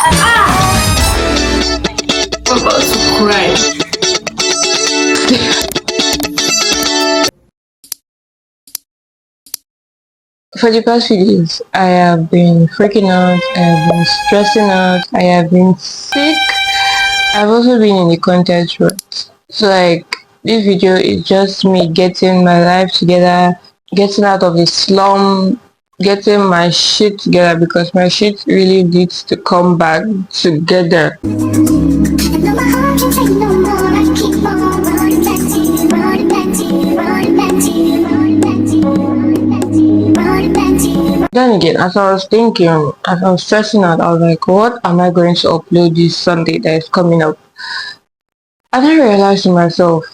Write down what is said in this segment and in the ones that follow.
I'm about to cry. For the past few days, I have been freaking out, I have been stressing out, I have been sick. I've also been in the content rut. So like, this video is just me getting my life together, getting out of the slum, getting my shit together, because my shit really needs to come back together. Then again, as I was thinking, as I was stressing out, I was like, what am I going to upload this Sunday that is coming up? And I realized to myself,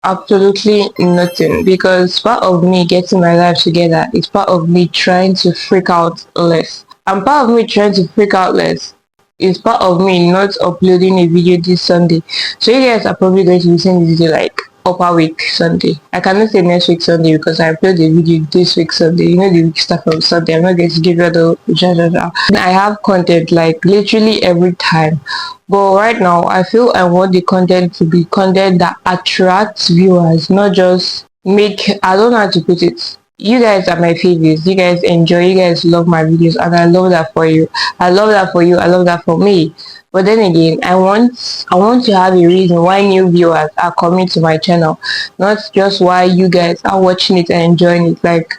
absolutely nothing, because part of me getting my life together is part of me trying to freak out less. And part of me trying to freak out less is part of me not uploading a video this Sunday. So you guys are probably going to be seeing this video like upper week Sunday. I cannot say next week Sunday because I upload the video this week Sunday. You know, the week start from Sunday. I'm not going to give you the I have content like literally every time, but right now I feel I want the content to be content that attracts viewers, not just make, I don't know how to put it. You guys are my favorites. You guys enjoy, you guys love my videos, and I love that for you. I love that for you. I love that for me. But then again, I want to have a reason why new viewers are coming to my channel, not just why you guys are watching it and enjoying it. Like,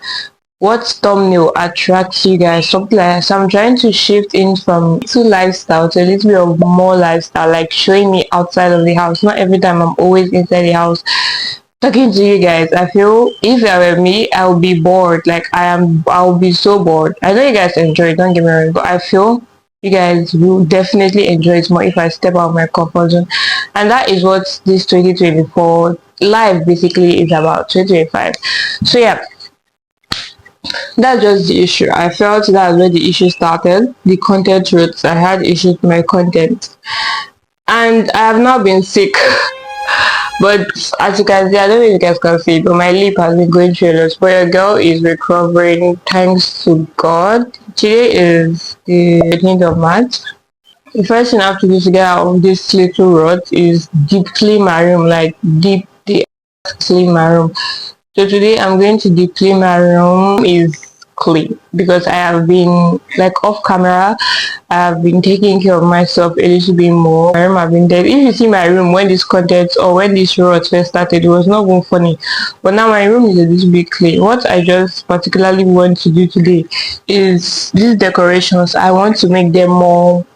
what thumbnail attracts you guys, something like that. So I'm trying to shift in from to lifestyle to a little bit of more lifestyle, like showing me outside of the house. Not every time I'm always inside the house talking to you guys. I feel if I were me, I would be bored. Like I'll be so bored. I know you guys enjoy it, don't get me wrong, but I feel you guys will definitely enjoy it more if I step out of my comfort zone. And that is what this 2024 live basically is about, 2025. So yeah, that's just the issue. I felt that's where the issue started. The content roots. I had issues with my content, and I have now been sick. But as you can see, I don't know if you guys can see, but my lip has been going through a lot. But your girl is recovering, thanks to God. Today is the 13th of March. The first thing I have to do to get out of this little rut is deep clean my room, like deep clean my room. So today I'm going to deep clean my room is clean, because I have been like off camera. I have been taking care of myself a little bit more. My room have been dead. If you see my room when this content or when this rut first started, it was not even funny, but now my room is a little bit clean. What I just particularly want to do today is these decorations. I want to make them more,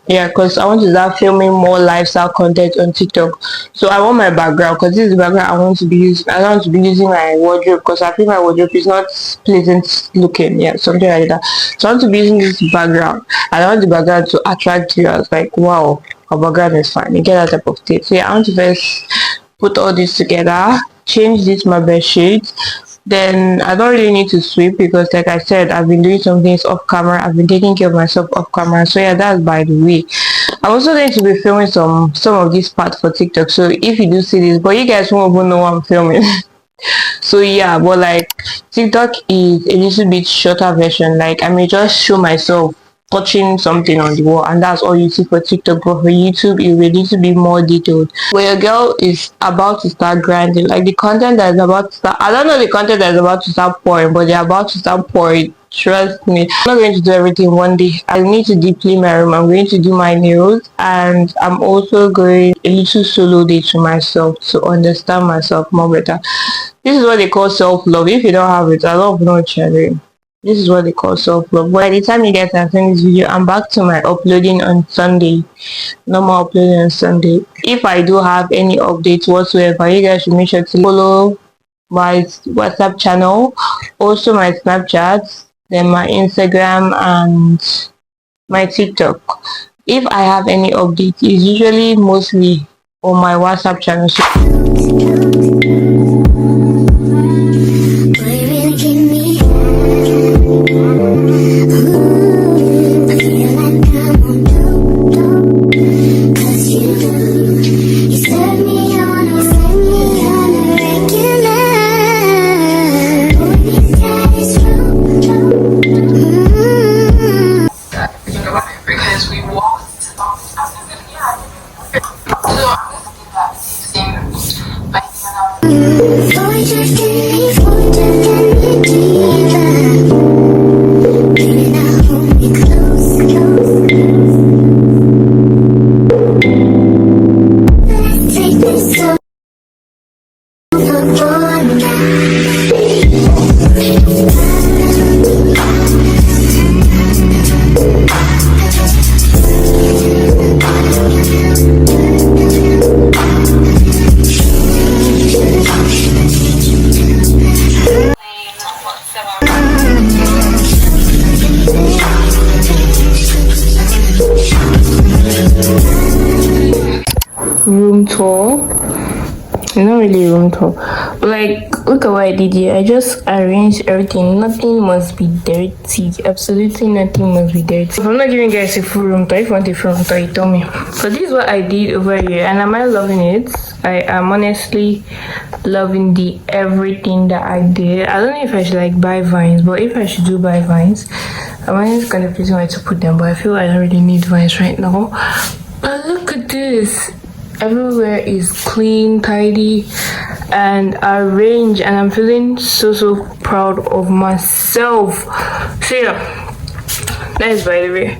yeah, because I want to start filming more lifestyle content on TikTok. So I want my background, because this is the background I want to be using. I don't want to be using my wardrobe, because I think my wardrobe is not pleasant looking, yeah, something like that. So I want to be using this background, and I want the background to attract viewers, like, wow, our background is fine, you get that type of taste. So yeah, I want to first put all this together, change this my bed sheet. Then I don't really need to sweep, because like I said, I've been doing some things off camera. I've been taking care of myself off camera. So yeah, that's by the way. I'm also going to be filming some of these parts for TikTok. So if you do see this, but you guys won't even know what I'm filming. So yeah, but like TikTok is a little bit shorter version. Like I may just show myself touching something on the wall, and that's all you see for TikTok. But for YouTube, it will need to be more detailed. Where your girl is about to start grinding, like the content that is about to start, I don't know the content that is about to start pouring, but they're about to start pouring. Trust me, I'm not going to do everything one day. I need to deep clean my room. I'm going to do my nails, and I'm also going a little solo day to myself to understand myself more better. This is what they call self-love. If you don't have it, I love no cherry. This is what they call self-love. By the time you guys are seeing this video, I'm back to my uploading on Sunday. No more uploading on Sunday. If I do have any updates whatsoever, you guys should make sure to follow my WhatsApp channel, also my Snapchat, then my Instagram and my TikTok. If I have any updates, it's usually mostly on my WhatsApp channel. Because we walk room tour. It's not really a room tour, but like, look at what I did here. I just arranged everything. Nothing must be dirty. Absolutely nothing must be dirty. If I'm not giving you guys a full room tour, if you want a full room tour, you tell me. So this is what I did over here, and am I loving it? I am honestly loving the everything that I did. I don't know if I should like buy vines, but if I should do buy vines, I'm honestly contemplating where to put them, but I feel I don't really need vines right now. But look at this. Everywhere is clean, tidy, and arranged, and I'm feeling so proud of myself. So yeah, that is by the way.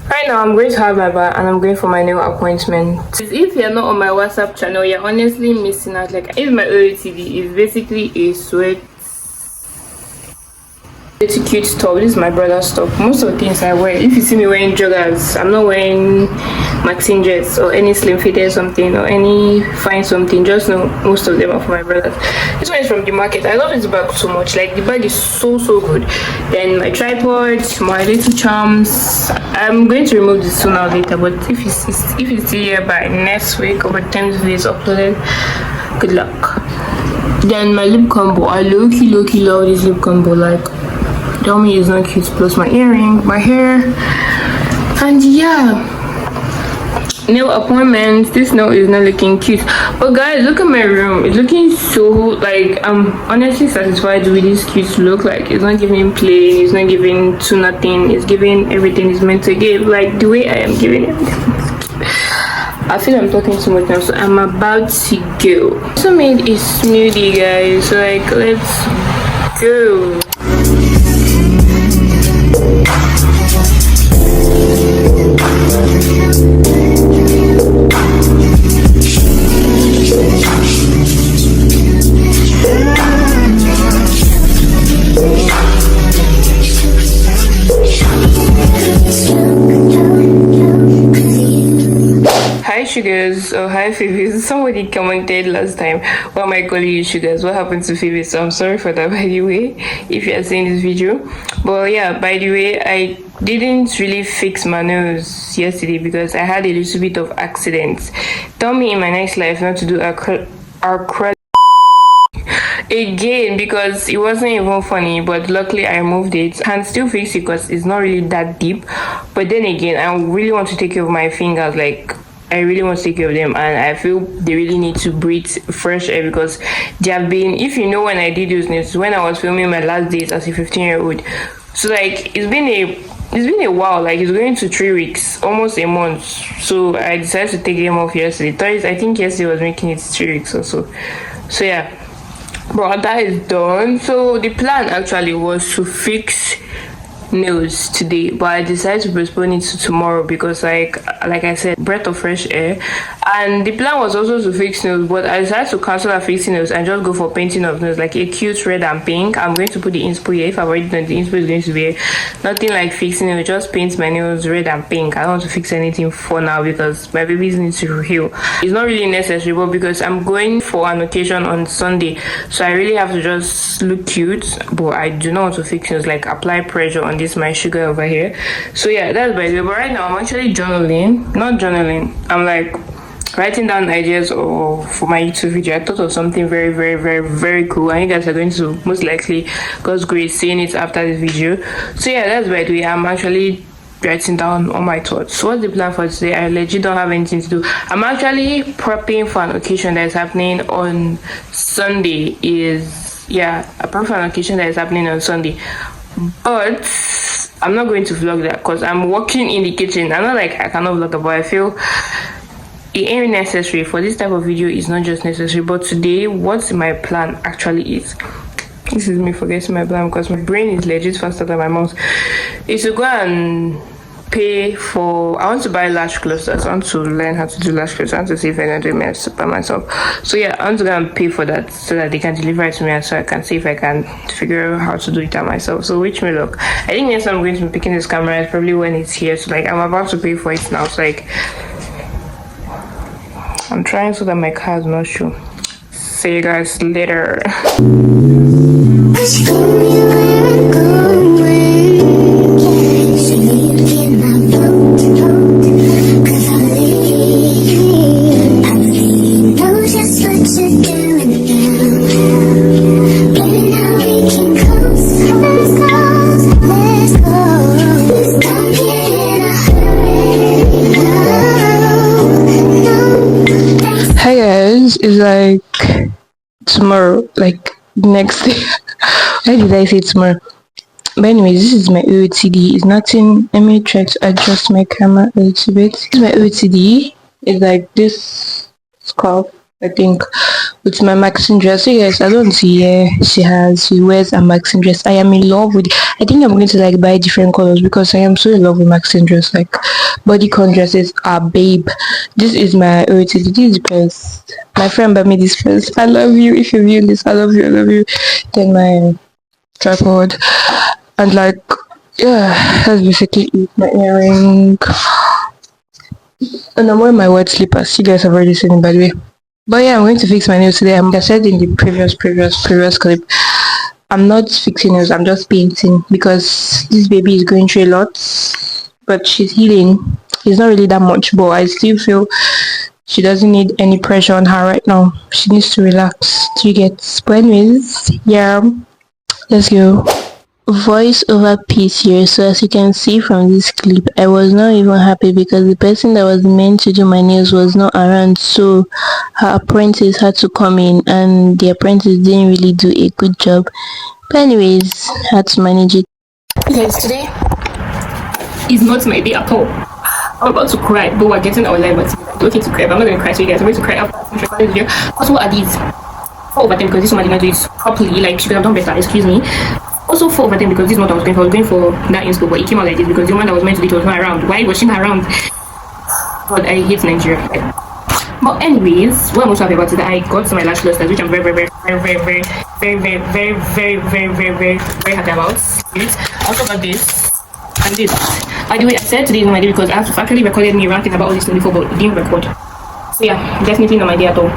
Right now, I'm going to have my bath and I'm going for my nail appointment. If you're not on my WhatsApp channel, you're honestly missing out. Like, if my OOTD is basically a sweat. It's a cute top. This is my brother's top. Most of the things I wear, if you see me wearing joggers, I'm not wearing maxing jets or any slim fitted something or any fine something. Just know most of them are for my brothers. This one is from the market. I love this bag so much. Like, the bag is so good. Then my tripod, my little charms. I'm going to remove this sooner or later, but if it's here by next week or by the time this video is uploaded, good luck. Then my lip combo. I low-key love this lip combo. Like, tell me it's not cute, plus my earring, my hair, and yeah, nail appointments. This nail is not looking cute, but guys, look at my room. It's looking so, like, I'm honestly satisfied with this cute look. Like, it's not giving plain, it's not giving to nothing, it's giving everything it's meant to give, like the way I am giving everything. I feel I'm talking too much now, so I'm about to go. I also made a smoothie, guys, so like, let's go. Hi sugars, or hi Phoebes. Somebody commented last time, why am I calling you sugars? What happened to Phoebes? So I'm sorry for that, by the way, if you are seeing this video. But yeah, by the way, I didn't really fix my nose yesterday because I had a little bit of accidents. Tell me in my next life not to do acrylic again because it wasn't even funny, but luckily I removed it. I can still fix it because it's not really that deep, but then again, I really want to take care of my fingers. Like, I really want to take care of them, and I feel they really need to breathe fresh air because they have been, if you know, when I did those nails, when I was filming my last days as a 15-year-old, so like it's been a while. Like, it's going to 3 weeks, almost a month. So I decided to take them off yesterday. I think yesterday was making it 3 weeks or so. So yeah, but that is done. So the plan actually was to fix nails today, but I decided to postpone it to tomorrow because like I said, breath of fresh air. And the plan was also to fix nails, but I decided to cancel that fixing nails and just go for painting of nails, like a cute red and pink. I'm going to put the inspo here. If I've already done, the inspo is going to be here. Nothing like fixing nails, just paint my nails red and pink. I don't want to fix anything for now because my babies need to heal. It's not really necessary, but because I'm going for an occasion on Sunday, so I really have to just look cute, but I do not want to fix nails, like apply pressure on this my sugar over here. So yeah, that's by the way. But right now I'm actually I'm like writing down ideas for my YouTube video. I thought of something very cool, and you guys are going to most likely, God's grace, seeing it after this video. So yeah, that's by the way. I'm actually writing down all my thoughts. So what's the plan for today? I legit don't have anything to do. I'm actually prepping for an occasion that is happening on Sunday. A prep for an occasion that is happening on Sunday, but I'm not going to vlog that because I'm working in the kitchen. I'm not like I cannot vlog that, but I feel it ain't necessary for this type of video. It's not just necessary. But today, what my plan actually is, this is me forgetting my plan because my brain is legit faster than my mouth, is to go and pay for, I want to buy lash clusters. I want to learn how to do lash clusters. I want to see if I can do it by myself. So yeah, I want to go and pay for that so that they can deliver it to me, and so I can see if I can figure out how to do it out myself. So wish me luck. I think next time I'm going to be picking this camera is probably when it's here. So like, I'm about to pay for it now. So like, I'm trying so that my car is not show. See you guys later. is like tomorrow, like next day. Why did I say tomorrow? But anyways, this is my OOTD. It's nothing. Let me try to adjust my camera a little bit. This is my OOTD. It's like this scarf, I think, with my maxing dress. So yes, I don't see she wears a maxing dress. I am in love with it. I think I'm going to like buy different colors because I am so in love with maxing dress. Like bodycon dresses are babe. This is my OOTD. This is first. My friend bought me this first. I love you. If you view this, I love you. I love you. Then my tripod. And like, yeah, that's basically it. My earring. And I'm wearing my white slippers. You guys have already seen it, by the way. But yeah, I'm going to fix my nails today. Like I said in the previous clip, I'm not fixing nails. I'm just painting because this baby is going through a lot. But she's healing. It's not really that much, but I still feel she doesn't need any pressure on her right now. She needs to relax. Do you get? But anyways, yeah, let's go. Voice over piece here. So as you can see from this clip, I was not even happy because the person that was meant to do my nails was not around, so her apprentice had to come in and the apprentice didn't really do a good job. But anyways, had to manage it. Guys, today is not my day at all. I'm about to cry, but we're getting our life. It's okay to cry, but I'm not going to cry, so you guys are going to cry after this video. Also, what are these? 4 over 10 because this woman did not do it properly. Like, she could have done better, excuse me. Also 4 over 10 because this is what I was going for that inspo, but it came out like this because the woman that was meant to do it was not around. Why was she not around? God, I hate Nigeria. But anyways, what I'm also happy about is that I got some my lash clusters, which I'm very happy about. I also got this and this. By the way, I said today is not my day because I have to actually recorded me ranting about all this before, but it didn't record. So yeah, definitely not my day at all.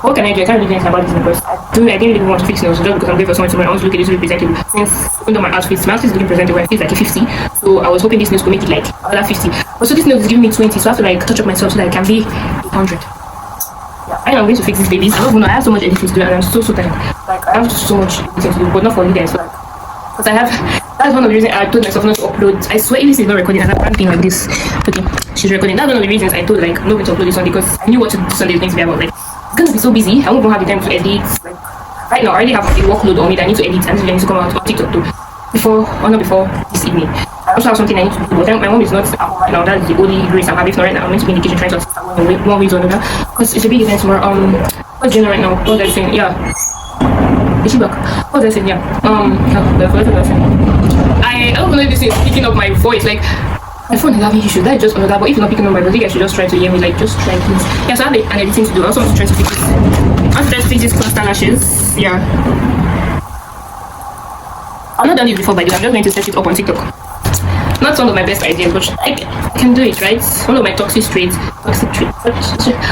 What can I do? I can't really do anything about this because I didn't really want to fix nails just because I'm going for someone tomorrow. I want to look at this really presentable. Since even though my outfit is looking presentable, I feel like a 50. So I was hoping this nails could make it like another 50. But so this nails is giving me 20, so I have to like touch up myself so that I can be 100. Yeah, I know I'm going to fix these babies. I don't know. I have so much editing to do and I'm so tired. Like I have so much editing to do, but not for you guys. So, like, because that's one of the reasons I told myself not to upload. I swear if this is not recording and I'm thing like this. Okay, she's recording. That's one of the reasons I told like nobody to upload this one because I knew what Sunday is going to be about. Like it's gonna be so busy. I won't even have the time to edit. Like right now, I already have a workload on me that I need to edit and I need to come out on TikTok too. Not before this evening. I also have something I need to do. But then my mom is not right now. That's the only grace I'm having. If not right now, I'm going to be in the kitchen trying to assist one way or another. Because it's a big event tomorrow. What's dinner right now? What was I saying? Yeah. Is she back? What was I saying? Yeah. I don't know if this is picking up my voice. Like. My phone is having issues. That is just another. But if you're not picking up my voice, you guys should just try to hear me. Like, just try, please. Yeah, so I have an editing to do. I also want to try to fix this. I want to try to fix these cluster lashes. Yeah. I've not done it before, by the way. I'm just going to set it up on TikTok. Not one of my best ideas, but I can do it, right? One of my toxic traits.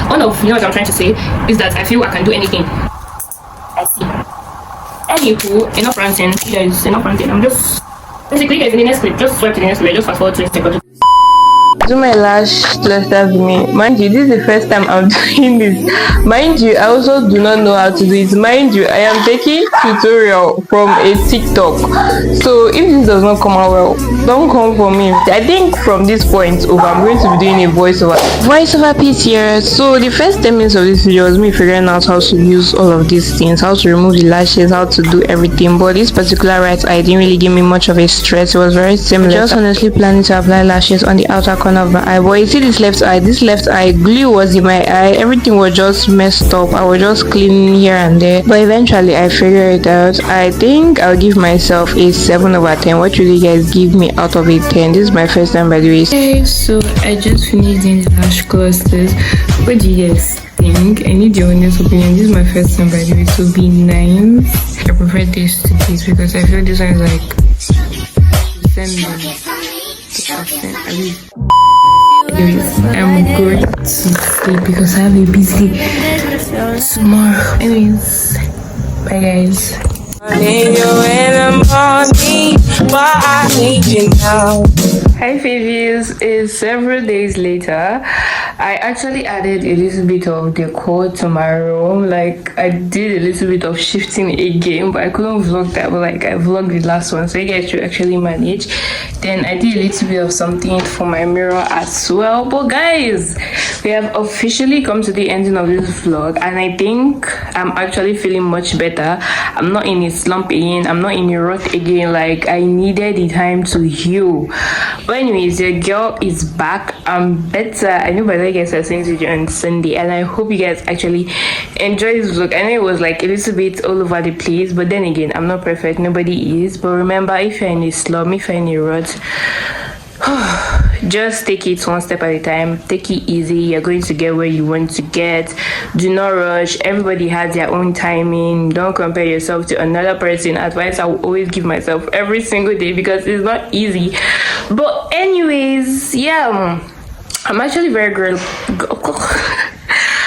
One of, you know what I'm trying to say, is that I feel I can do anything. I see. Anywho, enough ranting. Guys, enough ranting. I'm just... Basically, guys, in the next clip, just swipe to the next clip, just fast forward to seconds. Do my lash clusters with me. Mind you, this is the first time I'm doing this. Mind you, I also do not know how to do it. Mind you, I am taking tutorial from a TikTok. So if this does not come out well, don't come for me. I think from this point over, I'm going to be doing a voiceover piece here. So the first 10 minutes of this video was me figuring out how to use all of these things, how to remove the lashes, how to do everything. But this particular right eye didn't really give me much of a stress. It was very similar. Just honestly planning to apply lashes on the outer corner of my eye, but you see this left eye glue was in my eye. Everything was just messed up. I was just cleaning here and there, but eventually I figured it out. I think I'll give myself a 7 over 10. What will you guys give me out of a 10? This is my first time, by the way. Okay, so I just finished doing the lash clusters. What do you guys think? I need your honest opinion. This is my first time, by the way, so be nice. I prefer this to this because I feel this one is like I'm going to sleep because I have a busy tomorrow. Anyways, bye guys. Hi Favies, it's several days later. I actually added a little bit of decor to my room. Like I did a little bit of shifting again, but I couldn't vlog that, but like I vlogged the last one, so you guys should actually manage. Then I did a little bit of something for my mirror as well. But guys, We have officially come to the ending of this vlog, and I think I'm actually feeling much better. I'm not in a slump again, I'm not in a rut again. Like, I needed the time to heal. But anyways, your girl is back. I'm better. I know by the way you guys are seeing this video on Sunday, and I hope you guys actually enjoy this vlog. I know it was like a little bit all over the place, but then again, I'm not perfect, nobody is. But remember, if you're in a slump, if you're in a rut, just take it one step at a time. Take it easy. You're going to get where you want to get. Do not rush. Everybody has their own timing. Don't compare yourself to another person. Advice I will always give myself every single day, because it's not easy. But anyways, yeah, I'm actually very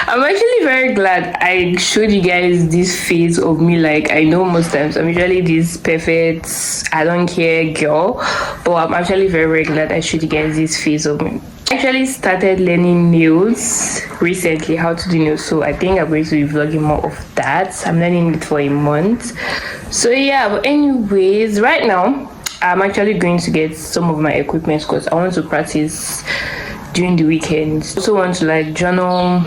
I'm actually very glad I showed you guys this phase of me. Like, I know most times I'm usually this perfect, I don't care girl, but I'm actually very glad I showed you guys this phase of me. I actually started learning nails recently, how to do nails, so I think I'm going to be vlogging more of that. I'm learning it for a month. So yeah, but anyways, right now I'm actually going to get some of my equipment because I want to practice during the weekends. I also want to like journal,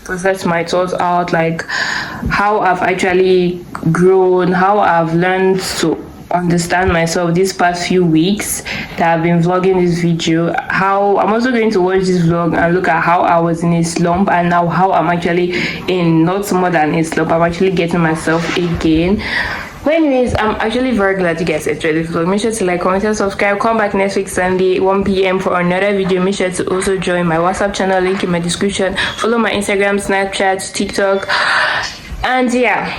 process my thoughts out, like how I've actually grown, how I've learned to understand myself these past few weeks that I've been vlogging this video. How I'm also going to watch this vlog and look at how I was in a slump, and now how I'm actually in not more than a slump. I'm actually getting myself again. But anyways, I'm actually very glad you guys enjoyed this vlog. Make sure to like, comment, and subscribe. Come back next week Sunday 1 p.m. for another video. Make sure to also join my WhatsApp channel, link in my description. Follow my Instagram, Snapchat, TikTok, and yeah,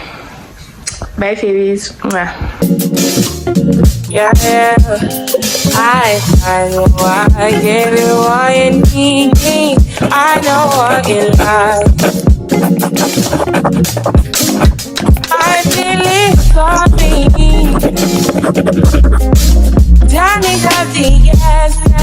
bye favies. Yeah, I know I get it, why you need me. I know what you like. I feel it for me. Tell me that the yes.